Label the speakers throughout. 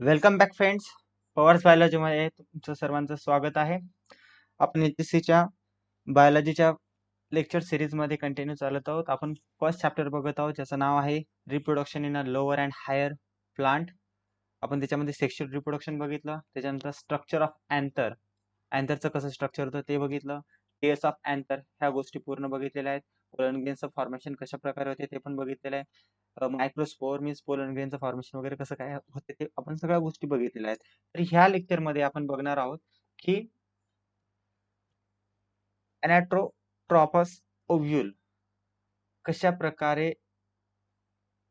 Speaker 1: Welcome back friends. Powers बायोलॉजीमध्ये तुमचं सर्वांचं स्वागत आहे. आपण एचएससीच्या बायोलॉजीच्या लेक्चर सिरीजमध्ये कंटिन्यू चालत आहोत. आपण फर्स्ट चॅप्टर बघत आहोत ज्याचं नाव आहे reproduction in a lower and higher plant. आपण त्याच्यामध्ये सेक्शुअल रिप्रोडक्शन बघितलं, त्याच्यानंतर स्ट्रक्चर ऑफ अँथर, अँथरचं कसं स्ट्रक्चर होतं ते बघितलं, टेल्स ऑफ अँथर ह्या गोष्टी पूर्ण बघितलेल्या आहेत. पोलन ग्रेनचं फॉर्मेशन कशा प्रकारे होते ते पण बघितलेलं आहे. मायक्रोस्पोर मीन्स पोलन ग्रेनचं फॉर्मेशन वगैरे कसं काय होते ते आपण सगळ्या गोष्टी बघितलेल्या आहेत. तर ह्या लेक्चर मध्ये आपण बघणार आहोत की अनॅट्रोट्रॉपस ओव्ह्यूल कशा प्रकारे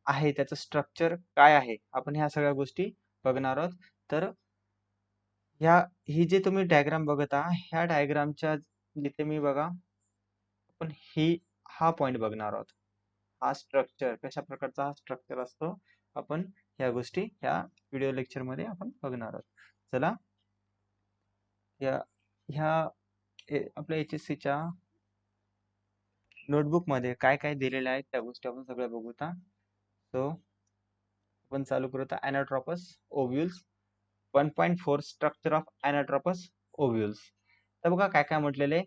Speaker 1: आहे, त्याचं स्ट्रक्चर काय आहे, आपण ह्या सगळ्या गोष्टी बघणार आहोत. तर ह्या ही जे तुम्ही डायग्राम बघत आहात, ह्या डायग्रामच्या जिथे मी बघा आपण हा पॉइंट बघणार आहोत. हा स्ट्रक्चर कशा प्रकारचा हा स्ट्रक्चर असतो, आपण ह्या गोष्टी ह्या व्हिडिओ लेक्चर मध्ये आपण बघणार आहोत. चला या ह्या आपल्या HSC च्या नोटबुक मध्ये काय काय दिलेले आहेत त्या गोष्टी आपण सगळ्या बघूया. सो आपण चालू करूया अॅनाट्रोपस ओव्ह्यूल्स 1.4 स्ट्रक्चर ऑफ अॅनाट्रोपस ओव्ह्यूल्स. तर बघा काय काय म्हटलेले.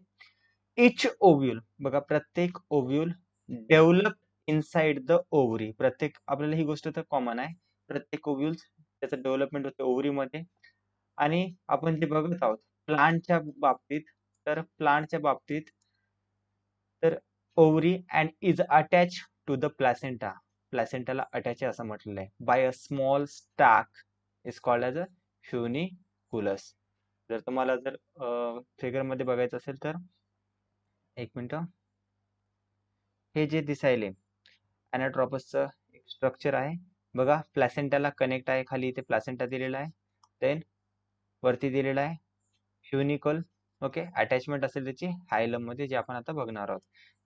Speaker 1: इच ओव्ह्यूल बघा, प्रत्येक ovule develop inside the ovary. प्रत्येक आपल्याला ही गोष्ट तर कॉमन आहे, प्रत्येक ओव्ह्यूल त्याचं डेव्हलपमेंट होते ओव्हरी मध्ये. आणि आपण जे बघत आहोत प्लांटच्या बाबतीत, तर प्लांटच्या बाबतीत तर ovary and is attach to the placenta. प्लॅसेंटाला अटॅच आहे असं म्हटलेलं आहे. By a small stalk is called as a funiculus. जर तुम्हाला जर फिगर मध्ये बघायचं असेल तर एक मिनिट, हे जे दिसायले अॅनाट्रोपसचं एक स्ट्रक्चर आहे बघा. प्लॅसेंटाला कनेक्ट आहे, खाली इथे प्लॅसेंटा दिलेला आहे, देन वरती दिलेला आहे फ्युनिकल. ओके, अटॅचमेंट असेल त्याची हायलम मध्ये, जे आपण आता बघणार आहोत.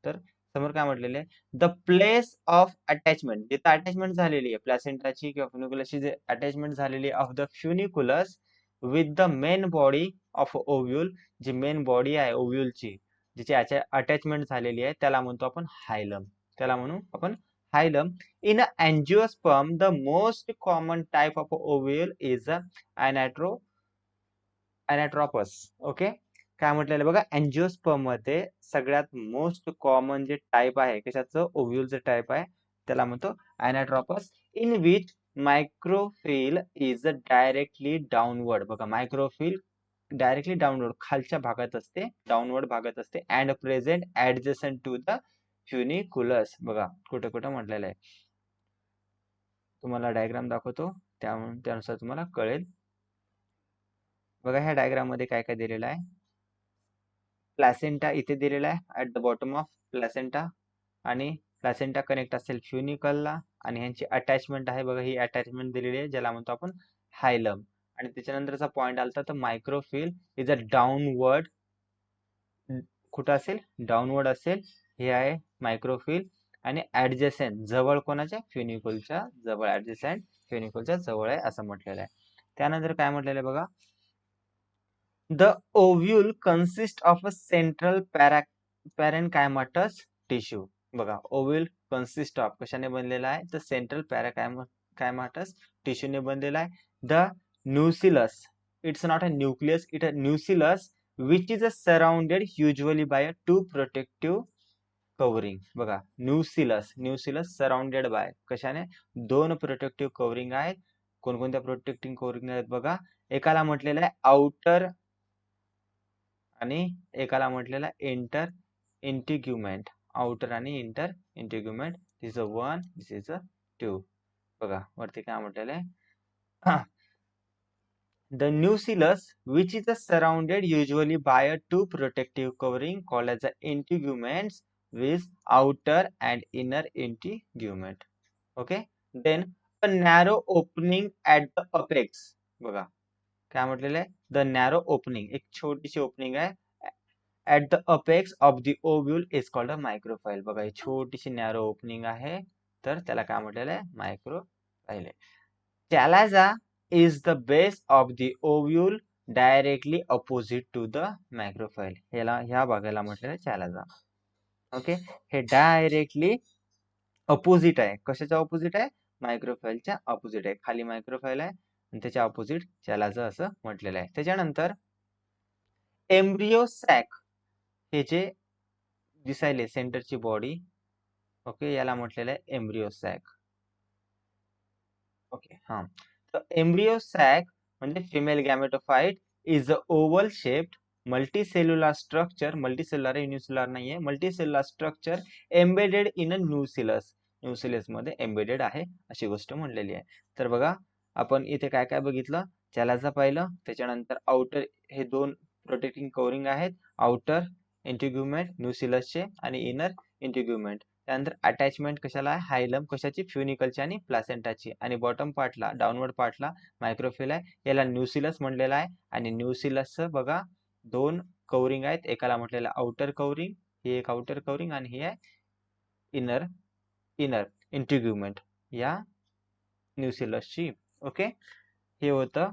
Speaker 1: तर समोर काय म्हटलेले आहे, द प्लेस ऑफ अटॅचमेंट, जिथे अटॅचमेंट झालेली आहे प्लॅसेंटाची किंवा फ्युनिकुलसची, जे अटॅचमेंट झालेली of the funiculus with the main body of ovule, जी मेन बॉडी आहे ओव्ह्यूलची जिची अटॅचमेंट झालेली आहे त्याला म्हणतो आपण हायलम. त्याला म्हणू आपण hilum. In angiosperm the most common type of ovule is anatropous. Okay, काय म्हटलेलं बघा, अँजिओस्पर्म मध्ये सगळ्यात मोस्ट कॉमन जे टाइप आहे कशाचं, ओव्ह्यूलचं टाइप आहे, त्याला म्हणतो anatropous. In which micropyle is directly downward. बघा, मायक्रोफिल डायरेक्टली डाऊनवर्ड खालच्या भागात असते, डाऊनवर्ड भागात असते, and present adjacent to the funiculus. बघा कुठं कुठं म्हटलेलं आहे, तुम्हाला डायग्राम दाखवतो त्यानुसार तुम्हाला कळेल. बघा ह्या डायग्राम मध्ये काय काय दिलेलं आहे. प्लॅसेंटा इथे दिलेला आहे at the bottom of placenta, आणि प्लॅसेंटा कनेक्ट असेल फ्युनिकलला, आणि ह्यांची अटॅचमेंट आहे बघा, ही अटॅचमेंट दिलेली आहे ज्याला म्हणतो आपण हायलम. आणि त्याच्यानंतरचा पॉइंट आलता तर मायक्रोफिल इज अ डाऊनवर्ड. कुठं असेल, डाऊनवर्ड असेल, हे आहे मायक्रोफिल. आणि ऍडजसेंट जवळ, कोणाच्या, फ्युनिकलच्या जवळ, ऍडजसेंट फ्युनिकलच्या जवळ आहे असं म्हटलेलं आहे. त्यानंतर काय म्हटलेलं आहे बघा, the ovule consist of a central parenchymatous tissue. बघा, ओव्ह्यूल कन्सिस्ट ऑफ कशाने बनलेला आहे, तर सेंट्रल पॅराकायमाटस टिश्यूने बनलेला आहे. The nucellus, it's not a nucleus, it a nucellus which is a surrounded usually by a two protective covering. बघा, nucellus surrounded by कशाने, दोन प्रोटेक्टिव्ह कवरिंग आहेत. कोणकोणत्या प्रोटेक्टिव्ह कवरिंग आहेत बघा, एकाला म्हटलेलं आहे आउटर आणि एकाला म्हटलेलं आहे इंटर इंटिग्युमेंट. आउटर आणि inner integument. This is a 1, this is a 2. बघा वरती काय म्हटलेलं आहे, the nucellus which is surrounded usually by a two protective covering called as the integuments with outer and inner integument. Okay, then a narrow opening at the apex. बघा काय म्हटलेलं आहे, the narrow opening, एक छोटीशी opening आहे at the apex of the ovule is called a micropyle. बघा ही छोटीशी नॅरो ओपनिंग आहे, तर त्याला काय म्हटलेलं आहे, मायक्रोफाइल आहे. Chalaza is the base of the ovule directly opposite to the micropyle. ह्या भागाला म्हटलेलं आहे चॅलाझा. ओके, हे डायरेक्टली अपोजिट आहे, कशाच्या अपोजिट आहे, मायक्रोफाइलच्या अपोजिट आहे. खाली मायक्रोफाइल आहे आणि त्याच्या ऑपोजिट चॅलाझा असं म्हटलेलं आहे. त्याच्यानंतर एम्ब्रियो सॅक हे जे दिसायले सेंटरची बॉडी, ओके, याला म्हटलेलं आहे एम्ब्रियो सॅक. ओके, हा. तर एम्ब्रियो सॅक म्हणजे female gametophyte is a oval shaped multicellular structure, multicellular unicellular नाहीये, multicellular structure embedded in a nucellus, nucellus मध्ये एम्बेडेड आहे अशी गोष्ट म्हणलेली आहे. तर बघा आपण इथे काय काय बघितलं, चॅलाझा पाहिलं, त्याच्यानंतर आउटर हे दोन प्रोटेक्टिंग कव्हरिंग आहेत, आउटर इंटिग्युमेंट न्यूसिलसचे आणि इनर इंटिग्युमेंट. त्यानंतर अटॅचमेंट कशाला आहे, हायलम कशाची, फ्युनिकलची आणि प्लासेंटाची, आणि बॉटम पार्टला डाऊनवर्ड पार्टला मायक्रोफिल आहे, याला न्यूसिलस म्हणलेला आहे. आणि न्यूसिलसचं बघा दोन कव्हरिंग आहेत, एकाला म्हटलेलं आउटर कव्हरिंग, ही एक आउटर कव्हरिंग आणि ही आहे इनर इनर इंटिग्युमेंट या न्यूसिलसची. ओके, हे होतं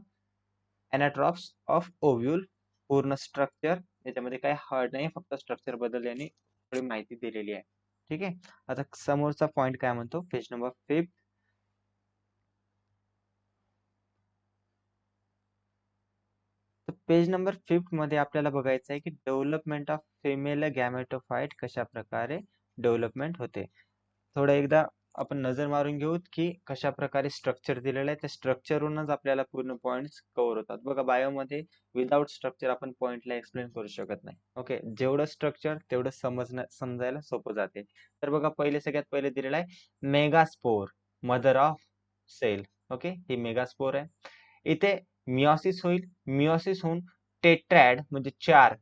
Speaker 1: एनाट्रॉप्स ऑफ ओव्ह्यूल पूर्ण स्ट्रक्चर. याच्यामध्ये काही हार्ड नाही, फक्त स्ट्रक्चर बद्दल यांनी थोडी माहिती दिलेली आहे. ठीक आहे, आता समोरचा पॉइंट काय म्हणतो, पेज नंबर 5. तर पेज नंबर 5 मध्ये आपल्याला बघायचं आहे की डेव्हलपमेंट ऑफ फिमेल गॅमेटोफाइट कशा प्रकारे डेव्हलपमेंट होते. थोडं एकदा आपण नजर मारून घेऊ की कशा प्रकारे स्ट्रक्चर दिलेलं आहे, त्या स्ट्रक्चरवरूनच आपल्याला पूर्ण पॉइंट्स कव्हर होतात. बघा बायोमध्ये विदाउट स्ट्रक्चर आपण पॉइंटला एक्सप्लेन करू शकत नाही. ओके, जेवढं स्ट्रक्चर तेवढं समजायला सोपं जाते. तर बघा पहिले सगळ्यात पहिले दिलेलं आहे megaspore, mother of cell. Okay, ही मेगास्पोर आहे. इथे मिओसिस होईल, मिओसिस होऊन टेट्रॅड म्हणजे चार,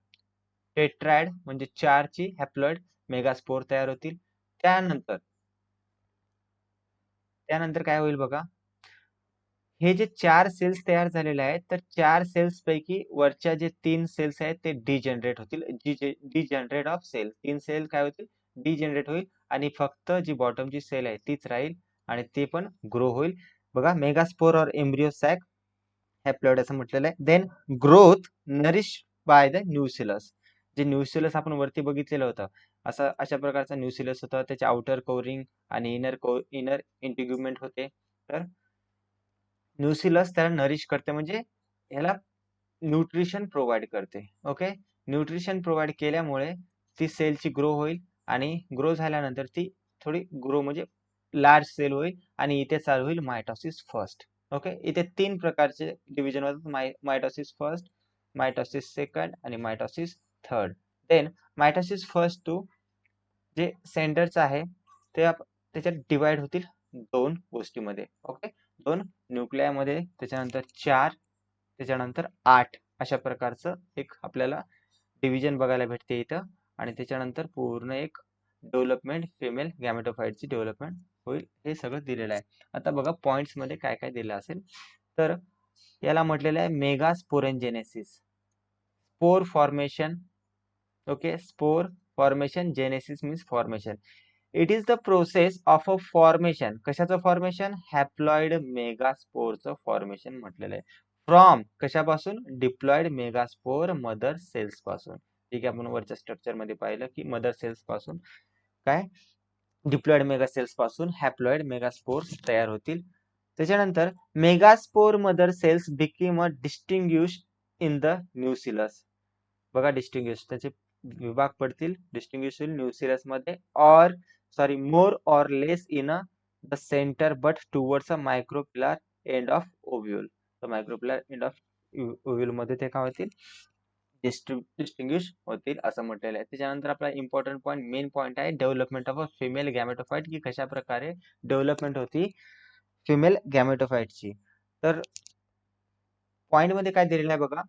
Speaker 1: टेट्रॅड म्हणजे चारची हॅप्लॉइड मेगास्पोर तयार होतील. त्यानंतर त्यानंतर काय होईल बघा, हे जे चार सेल्स तयार झालेले आहेत, तर चार सेल्स पैकी वरच्या जे तीन सेल्स आहेत ते डिजनरेट होतील, डिजनरेट ऑफ सेल, तीन सेल काय होतील, डिजनरेट होईल, आणि फक्त जी बॉटमची सेल आहे तीच राहील आणि ते पण ग्रो होईल. बघा मेगास्पोर और एम्ब्रियो सॅक हॅप्लॉइड असं म्हटलेलं आहे. Then growth nourish by the nucellus, जे न्यूसिलस आपण वरती बघितलेलं होतं, असं अशा प्रकारचा न्यूसिलस होता, त्याचे आउटर कव्हरिंग आणि इनर इंटिग्युमेंट होते. तर न्यूसिलस त्याला नरिश करते, म्हणजे याला न्यूट्रिशन प्रोव्हाइड करते. ओके, न्यूट्रिशन प्रोव्हाइड केल्यामुळे ती सेलची ग्रो होईल, आणि ग्रो झाल्यानंतर ती थोडी ग्रो म्हणजे लार्ज सेल होईल, आणि इथे चालू होईल मायटॉसिस फर्स्ट. ओके, इथे तीन प्रकारचे डिव्हिजन होतात, मायटॉसिस फर्स्ट, मायटॉसिस सेकंड आणि mitosis third. Then mitosis first to जे सेंटरचं आहे ते त्याच्यात डिवाइड होतील दोन गोष्टीमध्ये. ओके, दोन न्यूक्लियामध्ये, त्याच्यानंतर चार, त्याच्यानंतर 8 अशा प्रकारचं एक आपल्याला डिव्हिजन बघायला भेटते इथं. आणि त्याच्यानंतर पूर्ण एक डेव्हलपमेंट, फिमेल गॅमेटोफाइटची डेव्हलपमेंट होईल, हे सगळं दिलेलं आहे. आता बघा पॉइंट्स मध्ये काय काय दिलं असेल, तर याला म्हटलेलं आहे megasporogenesis, spore formation. Okay, spore formation, genesis means formation. It is the process of a formation, कशाचं फॉर्मेशन, हॅप्लॉइड मेगास्पोरचं फॉर्मेशन म्हटलेलं आहे. फ्रॉम कशापासून, डिप्लॉइड मेगास्पोर मदर सेल्स पासून. ठीक आहे, आपण वरच्या स्ट्रक्चर मध्ये पाहिलं की मदर सेल्स पासून काय, डिप्लॉइड मेगासेल्स पासून हॅप्लॉइड मेगास्पोर्स तयार होतील. त्याच्यानंतर megaspore mother cells become a distinguish in the nucellus. बघा डिस्टिंग्युश त्याचे विभाग पडतील, डिस्टिंग्युश होईल न्यूसिलस मध्ये, or sorry more or less in a the center but towards a micropylar end of ovule. तर मायक्रोपिलर एंड ऑफ ओव्ह्यूल मध्ये ते काय होतील, डिस्टिंग्विश होतील असं म्हटलेलं आहे. त्याच्यानंतर आपला इम्पॉर्टंट पॉईंट, मेन पॉईंट आहे डेव्हलपमेंट ऑफ अ फिमेल गॅमेटोफाइट, की कशा प्रकारे डेव्हलपमेंट होती फिमेल गॅमेटोफाइटची. तर पॉइंट मध्ये काय दिलेलं आहे बघा,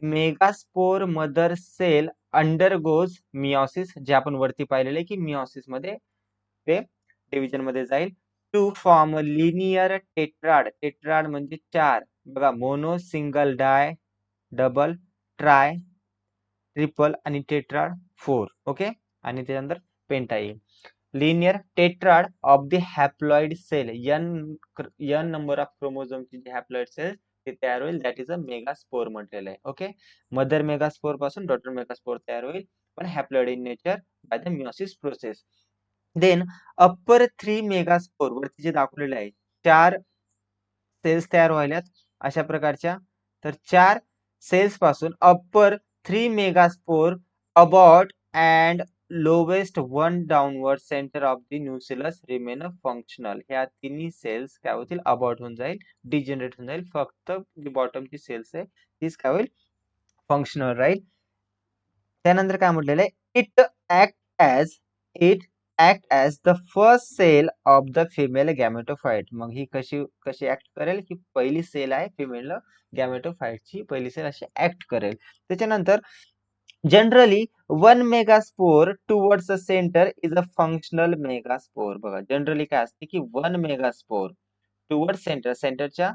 Speaker 1: megaspore mother cell undergoes meiosis, जे आपण वरती पाहिलेले की मिओसिस मध्ये ते डिव्हिजन मध्ये जाईल, to form linear tetrad, tetrad म्हणजे चार, बघा mono, single, di, double, tri, triple आणि टेट्राड 4. ओके, आणि त्यानंतर पेंटा येईल. Linear tetrad of the haploid cell, n number of क्रोमोझोमची जी हॅप्लॉइड सेल ते तयार होईल, दॅट इज अ मेगास्पोर म्हटलेलं आहे. ओके, मदर मेगास्पोर पासून डॉटर मेगास्पोर तयार होईल, पण haploid in nature by the meiosis process. Then upper 3 megaspore वरती जे दाखवलेले आहे, चार सेल्स तयार व्हायल्यात, अशा प्रकारच्या तर 4 सेल्स पासून upper 3 megaspore abort and lowest 1 downward centre of the nucleus remain functional. ह्या तिन्ही सेल्स काय होतील अबॉट होऊन जाईल, डिजनरेट होऊन जाईल. फक्त जी बॉटमची सेल्स आहे तीच काय होईल फंक्शनल राहील. त्यानंतर काय म्हटलेलं आहे it act as the first cell of the female gametophyte. मग ही कशी कशी ऍक्ट करेल की पहिली सेल आहे फिमेल गॅमेटोफाइटची पहिली सेल अशी ऍक्ट करेल. त्याच्यानंतर generally 1 megaspore towards the centre is a functional megaspore. बघा जनरली काय असते की 1 मेगास्पोर टुवर्ड सेंटर, सेंटरच्या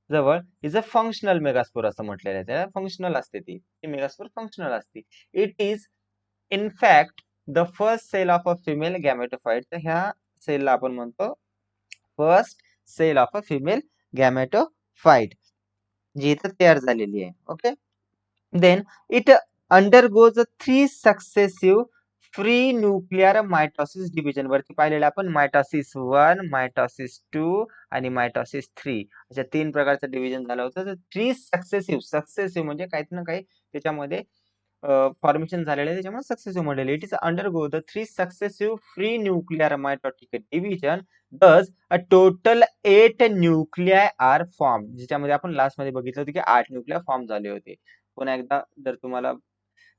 Speaker 1: जवळ इज अ फंक्शनल मेगास्पोर असं म्हटलेलं आहे. त्याला फंक्शनल असते ती मेगास्पोर फंक्शनल असते. It is in fact the first cell of a female gametophyte. तर ह्या सेलला आपण म्हणतो first cell of a female gametophyte जी इथं तयार झालेली आहे. Okay, then it undergoes a 3 successive free nuclear mitosis division. वरती पाहिलेलं आपण मायटॉसिस 1, मायटॉसिस 2 आणि मायटॉसिस 3 अशा 3 प्रकारचं डिव्हिजन झालं होतं. तर 3 सक्सेसिव्ह म्हणजे काही ना काही त्याच्यामध्ये फॉर्मेशन झालेलं आहे, त्याच्यामुळे सक्सेसिव्ह म्हटलेलं. It is undergo the 3 successive free nuclear mitotic division. Thus a total 8 nuclei are form. ज्याच्यामध्ये आपण लास्ट मध्ये बघितलं होतं की 8 न्यूक्लिया फॉर्म झाले होते. पुन्हा एकदा जर तुम्हाला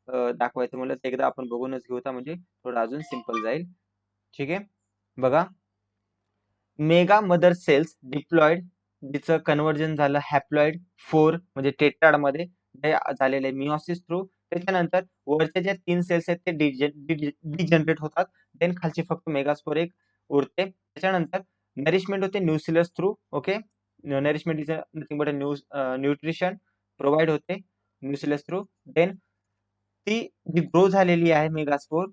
Speaker 1: दाखवायचं म्हणलं तर एकदा आपण बघूनच घेऊ, म्हणजे थोडं अजून सिंपल जाईल. ठीक आहे, बघा मेगा मदर सेल्स डिप्लॉइड, जिचं कन्व्हर्जन झालं हॅप्लॉइड 4 म्हणजे टेट्राड मध्ये झालेलं आहे मिओसिस थ्रू. त्याच्यानंतर वरच्या ज्या 3 सेल्स आहेत ते डिजनरेट होतात. देन खालची फक्त मेगास्पोर एक उरते. त्याच्यानंतर नरिशमेंट होते nucleus through. Okay, nourishment is nothing but nutrition provide होते न्यूक्लियस थ्रू. देन ती जी ग्रो झालेली आहे मेगास्पोर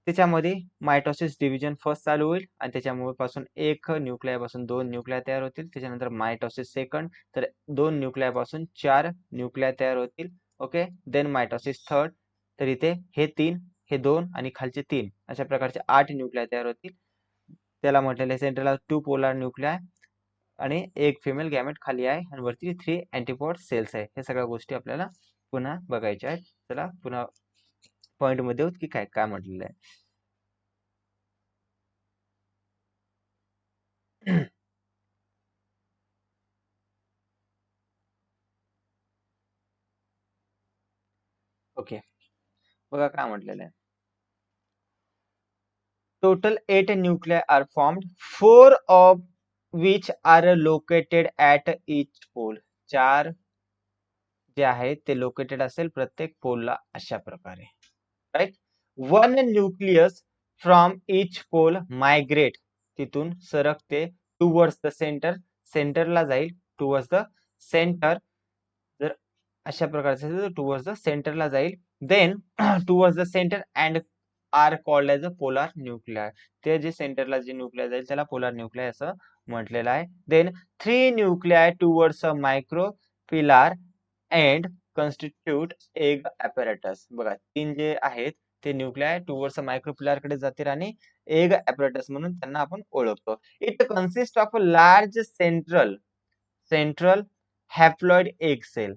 Speaker 1: त्याच्यामध्ये मायटोसिस डिव्हिजन फर्स्ट चालू होईल आणि त्याच्यामुळे पासून एक न्यूक्लिया पासून 2 न्यूक्लिया तयार होतील. त्याच्यानंतर मायटोसिस सेकंड, तर 2 न्यूक्लिया पासून 4 न्यूक्लिया तयार होतील. ओके, देन मायटोसिस थर्ड, तर इथे हे 3, हे 2 आणि खालचे 3 अशा प्रकारचे 8 न्यूक्लिया तयार होतील. त्याला म्हटलेलं सेंट्रलला 2 पोलार न्यूक्लिया आणि एक फिमेल गॅमेट खाली आहे आणि वरती 3 अँटीपॉड सेल्स आहे. हे सगळ्या गोष्टी आपल्याला पुन्हा बघायच्या आहेत. चला पुन्हा पॉइंट मध्ये होत की काय काय म्हटलेलं आहे. ओके, बघा काय म्हटलेलं आहे. Total 8 nuclei are formed, 4 of which are located at each pole. 4 जे आहेत ते लोकेटेड असेल प्रत्येक पोलला अशा प्रकारे. Right, 1 nucleus from each pole migrate, तिथून सरकते टुवर्ड्स द सेंटर, सेंटरला जाईल टुवर्ड्स द सेंटर. जर अशा प्रकारचे टुवर्ड्स द सेंटरला जाईल. Then towards the center and are called as a polar nuclei. ते जे सेंटरला जे न्यूक्लिआय जाईल त्याला पोलार न्यूक्लिआय असं म्हटलेलं आहे. Then 3 nuclei towards a micropylar and constitute egg apparatus. बघा 3 जे आहेत ते न्यूक्लिआय टुवर्ड्स अ मायक्रो पिलार कडे जातील आणि एग apparatus म्हणून त्यांना आपण ओळखतो. It consist of a large central central haploid egg cell.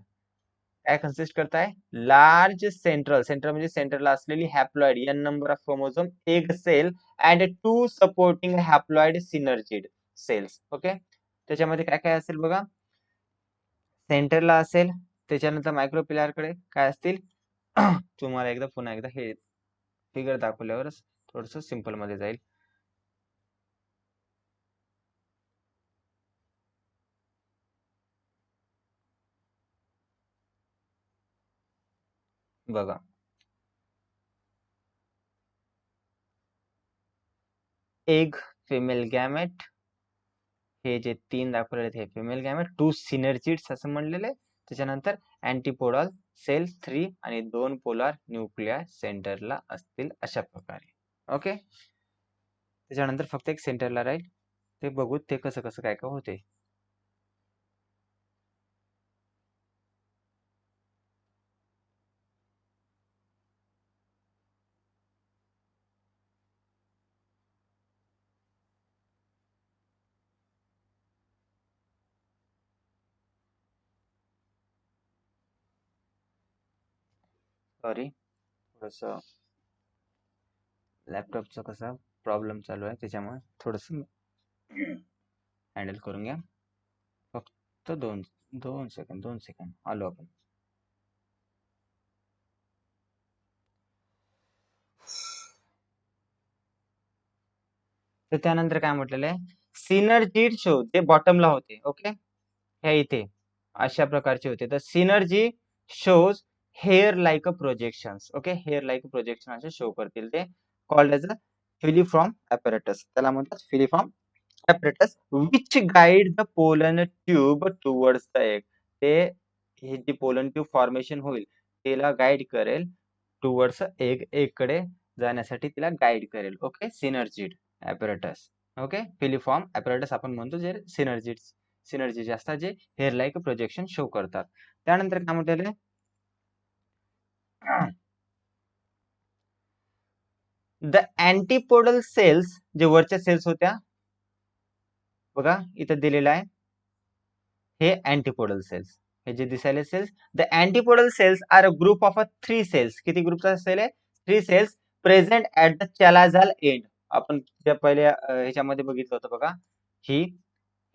Speaker 1: काय कन्सिस्ट करताय लार्ज सेंट्रल, सेंट्रल म्हणजे सेंटरला असलेली haploid N number of chromosome egg cell and 2 supporting haploid synergid cells. Okay, त्याच्यामध्ये काय काय असेल बघा, सेंटरला असेल, त्याच्यानंतर मायक्रोपिलार कडे काय असतील तुम्हाला एकदा पुन्हा एकदा हे फिगर दाखवल्यावरच थोडस सिंपल मध्ये जाईल. बघा एग फिमेल गॅमेट, हे जे 3 दाखवलेले आहेत हे फिमेल गॅमेट, 2 सिनर्जिड्स असं म्हणलेले. त्याच्यानंतर अँटीपोडल सेल 3 आणि 2 पोलार न्यूक्लिया सेंटरला असतील अशा प्रकारे. ओके, त्याच्यानंतर फक्त एक सेंटरला राहील, ते बघू ते कसं कसं काय काय होते. सॉरी, थोडस लॅपटॉपचा कसा प्रॉब्लेम चालू आहे त्याच्यामुळे थोडस हँडल करून घ्या. फक्त 2 सेकंद आलो आपण. तर त्यानंतर काय म्हटलेलं आहे, सिनर्जी शो जे बॉटमला होते. ओके, ह्या इथे अशा प्रकारचे होते. तर synergy shows hair like a projections. Okay, hair like projection असे शो करतील ते, कॉल्ड एज अ फिलिफॉर्म ॲपॅरेटस. त्याला म्हणतात filiform apparatus which guide the pollen tube towards the egg. ते हे जे पोलन ट्यूब फॉर्मेशन होईल त्याला गाईड करेल टुवर्ड्स एग, एग कडे जाण्यासाठी तिला गाईड करेल. Okay, synergid apparatus. Okay, filiform apparatus आपण म्हणतो जे सिनर्जी असतात जे हेअर लाईक प्रोजेक्शन शो करतात. त्यानंतर काय म्हटलेलं द अँटीपोडल सेल्स, जे वरच्या सेल्स होत्या बघा इथं दिलेलं आहे, हे अँटीपोडल सेल्स, हे जे दिसायले cells. The antipodal cells are a group of 3 cells. किती ग्रुपचा सेल आहे? 3 cells present at the chalazal end. आपण त्या पहिल्या ह्याच्यामध्ये बघितलं होतं बघा, ही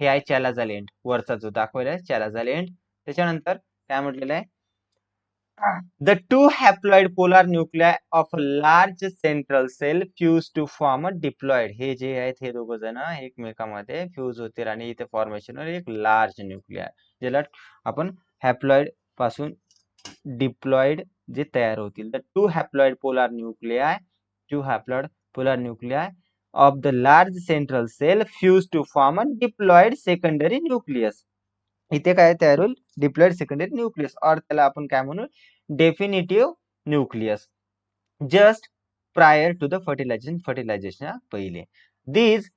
Speaker 1: हे आहे चॅलाझाल एंड, वरचा जो दाखवलाय चॅलाझाल एंड. त्याच्यानंतर काय म्हटलेलं आहे, the two haploid polar nuclei of a large central cell fuse to form a diploid. हे जे आहेत हे दोघ जण एकमेकांमध्ये फ्यूज होतील आणि इथे फॉर्मेशन होईल एक लार्ज न्यूक्लिआय, ज्याला आपण हॅप्लॉइड पासून डिप्लॉइड जे तयार होतील. The two haploid polar nuclei of the large central cell fuse to form a diploid secondary nucleus. इथे काय तयार होईल? डिप्लॉइड सेकंडरी न्यूक्लियस, और त्याला आपण काय म्हणू, definitive nucleus, just prior to the fertilization पहिले. These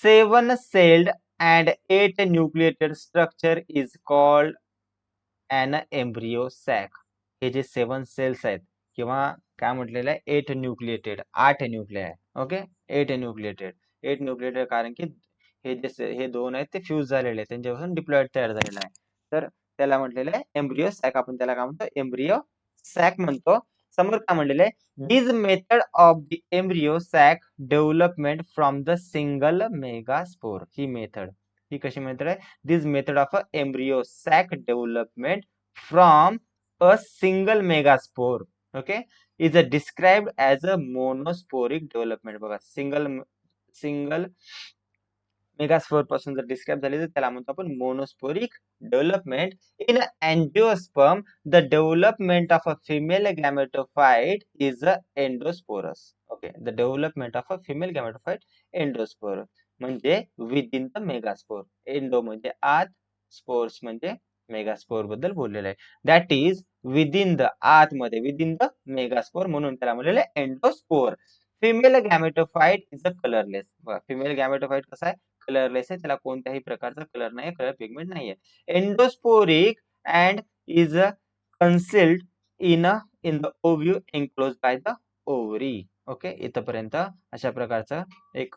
Speaker 1: 7 celled and 8 nucleated structure is called an embryo sac. हे जे 7 सेल्स आहेत किंवा काय म्हटलेलं आहे 8 न्यूक्लिएटेड, 8 न्यूक्लिआय. ओके, 8 न्यूक्लिएटेड कारण की हे दोन आहेत ते फ्यूज झालेले आहेत, त्यांच्यापासून डिप्लॉइड तयार झालेला आहे. तर त्याला म्हटलेलं आहे एम्ब्रियो सॅक. आपण त्याला काय म्हणतो? एम्ब्रियो सॅक म्हणतो. समोर काय म्हटलेलं आहे, this method of the embryo sac development from the single megaspore. ही मेथड, ही कशी मेथड आहे? This method of a embryo sac development from a single megaspore, okay, is described as a monosporic development. बघा, single megaspore पासून जर describe झाली तर त्याला म्हणतो आपण monosporic development. In angiosperm the development of a female gametophyte is a endosporous. Okay, the development of a female gametophyte endospore म्हणजे within the megaspore. Endo म्हणजे आत, स्पोर्स म्हणजे मेगास्पोर बद्दल बोललेलं आहे. दॅट इज विदिन द, आतमध्ये, within the megaspore, म्हणून त्याला म्हणलेलं endospore. Female gametophyte is a colourless. Female gametophyte कसा आहे? कलरलेस आहे, त्याला कोणत्याही प्रकारचा कलर नाही, कलर पिगमेंट नाहीये. Endosporic and is concealed in the ovule enclose by the ovary. Okay, इथपर्यंत अशा प्रकारचं एक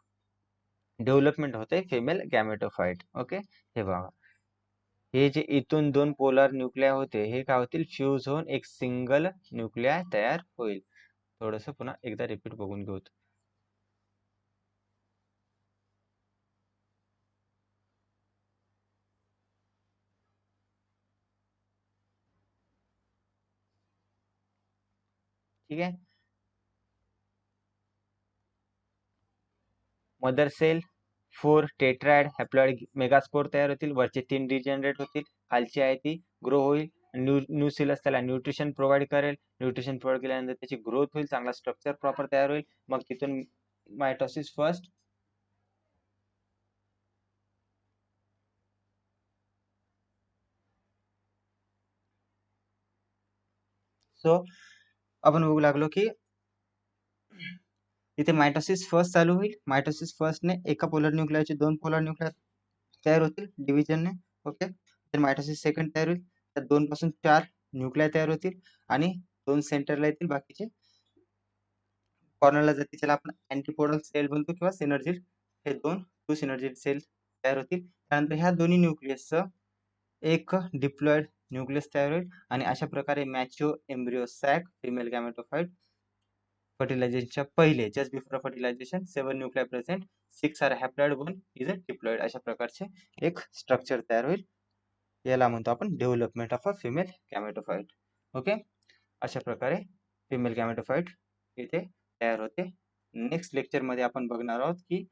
Speaker 1: डेव्हलपमेंट होते फिमेल गॅमेटोफाइट. ओके, हे बघा, हे जे इथून 2 पोलार न्यूक्लिआय होते हे काय होतील? फ्यूज होऊन एक सिंगल न्यूक्लिआय तयार होईल. थोडस पुन्हा एकदा रिपीट बघून घेऊ. ठीक आहे, मदर सेल 4 टेट्राइड हॅप्लॉइड मेगास्पोर तयार होतील, वरचे 3 डिजनरेट होतील, खालची आहे ती ग्रो होईल. न्यूसिलस त्याला न्यूट्रिशन प्रोव्हाइड करेल, न्यूट्रिशन प्रोव्हाइड केल्यानंतर त्याची ग्रोथ होईल, चांगला स्ट्रक्चर प्रॉपर तयार होईल, मग तिथून मायटोसिस फर्स्ट. सो आपण बघू लागलो की इथे मायटोसिस फर्स्ट चालू होईल. मायटोसिस फर्स्टने एका पोलर न्यूक्लियाचे 2 पोलर न्यूक्लियर तयार होतील डिव्हिजनने. ओके, तर मायटोसिस सेकंड तयार होईल, तर 2 पासून 4 न्यूक्लियर तयार होतील आणि 2 सेंटरला येतील, बाकीचे कॉर्नरला जातील, त्याला आपण अँटीपोडल सेल म्हणतो किंवा सिनर्जिड. हे 2 सिनर्जिड सेल तयार होतील. त्यानंतर ह्या दोन्ही न्यूक्लियसचं एक डिप्लॉइड न्यूक्लियस तयार होईल आणि अशा प्रकारे mature embryo sac female gametophyte फर्टिलायझेशनच्या पहिले just before fertilization 7 nuclei present 6 are haploid 1 is a diploid अशा प्रकारचे एक स्ट्रक्चर तयार होईल. याला म्हणतो आपण development of a female gametophyte. Okay, अशा प्रकारे फिमेल गॅमेटोफाइट इथे तयार होते. नेक्स्ट लेक्चर मध्ये आपण बघणार आहोत की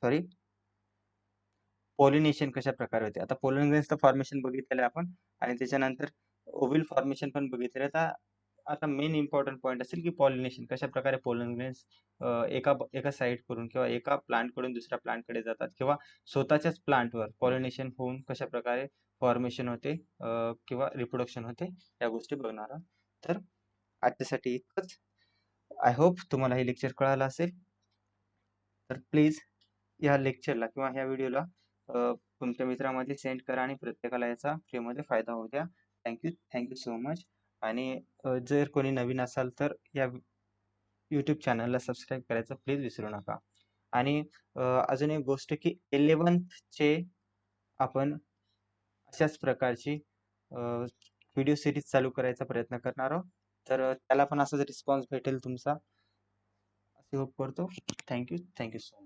Speaker 1: सॉरी पॉलिनेशन कशा प्रकारे होते. आता पोलन ग्रेन्सचं फॉर्मेशन बघितलेलं आहे आपण आणि त्याच्यानंतर ओव्हिल फॉर्मेशन पण बघितलेलं आहे. आता मेन इम्पॉर्टंट पॉईंट असेल की पॉलिनेशन कशा प्रकारे पोलन ग्रेन्स एका साईड करून किंवा एका प्लांट कडून दुसऱ्या प्लांट कडे जातात किंवा स्वतःच्याच प्लांटवर पॉलिनेशन होऊन कशा प्रकारे फॉर्मेशन होते किंवा रिप्रोडक्शन होते या गोष्टी बघणार आहोत. तर आजच्यासाठी इतकंच. आय होप तुम्हाला हे लेक्चर कळालं असेल. तर प्लीज या लेक्चरला किंवा ह्या व्हिडिओला तुमच्या मित्रांमध्ये सेंड करा आणि प्रत्येकाला याचा फ्रीमध्ये फायदा होऊ द्या. Thank you so much. आणि जर कोणी नवीन असाल तर या यूट्यूब चॅनलला सबस्क्राईब करायचं प्लीज विसरू नका. आणि अजून एक गोष्ट की 11th आपण अशाच प्रकारची व्हिडिओ सिरीज चालू करायचा प्रयत्न करणार आहोत. तर त्याला पण असाच रिस्पॉन्स भेटेल तुमचा असे होप करतो. Thank you so much.